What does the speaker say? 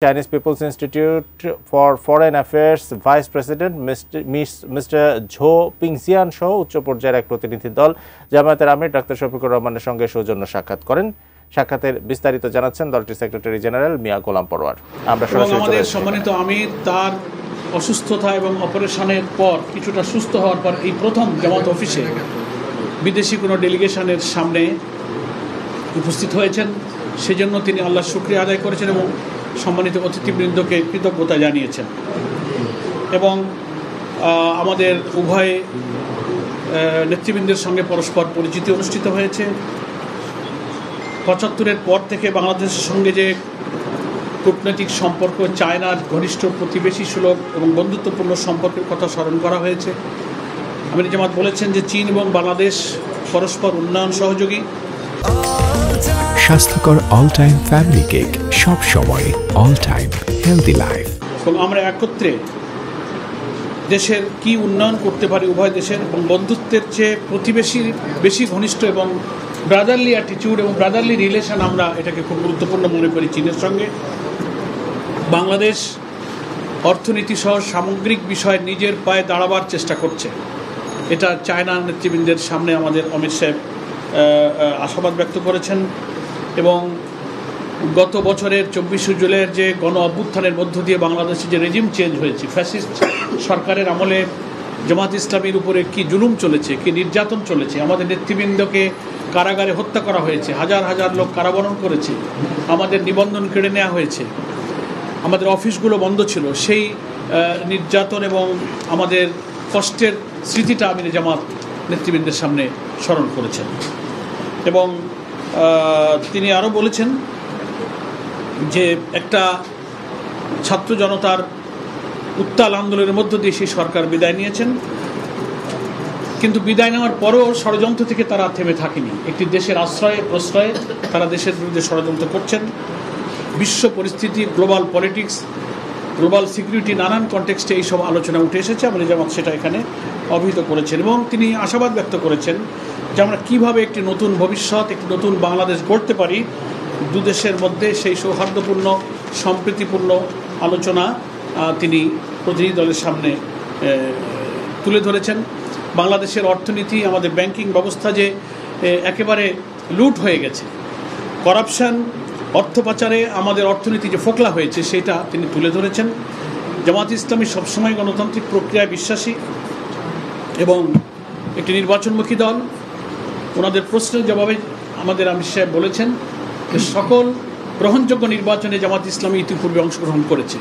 Chinese People's Institute for Foreign Affairs Vice President Mr. ঝো পিংজিয়ান সহ উচ্চ পর্যায়ের এক প্রতিনিধি দল জামায়াতের আমির ডাক্তার শফিকুর রহমানের সঙ্গে সৌজন্য সাক্ষাৎ করেন। সাক্ষাতের বিস্তারিত জানাচ্ছেন দলটির সেক্রেটারি জেনারেল মিয়া গোলাম পরোয়ার। আমরা আমাদের সম্মানিত আমির তার অসুস্থতা এবং অপারেশনের পর কিছুটা সুস্থ হওয়ার পর এই প্রথম জামাত অফিসে বিদেশি কোনো ডেলিগেশনের সামনে উপস্থিত হয়েছেন। সেজন্য তিনি আল্লাহর শুকরিয়া আদায় করেছেন এবং সম্মানিত অতিথিবৃন্দকে কৃতজ্ঞতা জানিয়েছেন এবং আমাদের উভয় নেতৃবৃন্দের সঙ্গে পরস্পর পরিচিতি অনুষ্ঠিত হয়েছে। ৭৫-এর পর থেকে বাংলাদেশের সঙ্গে যে কূটনৈতিক সম্পর্ক, চায়নার ঘনিষ্ঠ প্রতিবেশী সুলভ এবং বন্ধুত্বপূর্ণ সম্পর্কের কথা স্মরণ করা হয়েছে। আমির জামাত বলেছেন যে চীন এবং বাংলাদেশ পরস্পর উন্নয়ন সহযোগী। স্বাস্থ্যকর অল টাইম ফ্যামিলি কেক, সব সময় অল টাইম হেলদি লাইফ। এবং আমরা একত্রে দেশের কি উন্নয়ন করতে পারি উভয় দেশের এবং বন্ধুত্বের চেয়ে প্রতিবেশীর বেশি ঘনিষ্ঠ এবং ব্রাদারলি অ্যাটিটিউড এবং ব্রাদারলি রিলেশন, আমরা এটাকে খুব গুরুত্বপূর্ণ মনে করি চীনের সঙ্গে। বাংলাদেশ অর্থনীতি সহ সামগ্রিক বিষয়ে নিজের পায়ে দাঁড়াবার চেষ্টা করছে, এটা চায়না নেতৃবৃন্দের সামনে আমাদের অমিত সাহেব আশাবাদ ব্যক্ত করেছেন। এবং গত বছরের ২৪শে জুলাইয়ের যে গণ অভ্যুত্থানের মধ্য দিয়ে বাংলাদেশে যে রেজিম চেঞ্জ হয়েছে, ফ্যাসিস্ট সরকারের আমলে জামাত ইসলামীর উপরে কি জুলুম চলেছে, কি নির্যাতন চলেছে, আমাদের নেতৃবৃন্দকে কারাগারে হত্যা করা হয়েছে, হাজার হাজার লোক কারাবরণ করেছে, আমাদের নিবন্ধন কেড়ে নেওয়া হয়েছে, আমাদের অফিসগুলো বন্ধ ছিল। সেই নির্যাতন এবং আমাদের কষ্টের স্মৃতিটা আমির জামাত নেতৃবৃন্দের সামনে স্মরণ করেছেন। এবং তিনি আরও বলেছেন যে একটা ছাত্র জনতার উত্তাল আন্দোলনের মধ্য দিয়ে সেই সরকার বিদায় নিয়েছেন, কিন্তু বিদায় নেওয়ার পরেও ষড়যন্ত্র থেকে তারা থেমে থাকেনি। একটি দেশের আশ্রয়ে প্রশ্রয়ে তারা দেশের বিরুদ্ধে ষড়যন্ত্র করছেন। বিশ্ব পরিস্থিতি, গ্লোবাল পলিটিক্স, গ্লোবাল সিকিউরিটি, নানান কনটেক্সটে এইসব আলোচনা উঠে এসেছে। আমির জামাত সেটা এখানে অভিহিত করেছেন এবং তিনি আশাবাদ ব্যক্ত করেছেন যে আমরা কীভাবে একটি নতুন ভবিষ্যৎ, একটি নতুন বাংলাদেশ গড়তে পারি। দুদেশের মধ্যে সেই সৌহার্দ্যপূর্ণ সম্প্রীতিপূর্ণ আলোচনা তিনি প্রতিনিধি দলের সামনে তুলে ধরেছেন। বাংলাদেশের অর্থনীতি, আমাদের ব্যাংকিং ব্যবস্থা যে একেবারে লুট হয়ে গেছে, করাপশন, অর্থ পাচারে আমাদের অর্থনীতি যে ফোকলা হয়েছে, সেটা তিনি তুলে ধরেছেন। জামাত ইসলামী সবসময় গণতান্ত্রিক প্রক্রিয়ায় বিশ্বাসী এবং একটি নির্বাচনমুখী দল। ওনাদের প্রশ্নের জবাবে আমাদের আমির সাহেব বলেছেন যে সকল গ্রহণযোগ্য নির্বাচনে জামাত ইসলামী ইতিপূর্বে অংশগ্রহণ করেছে।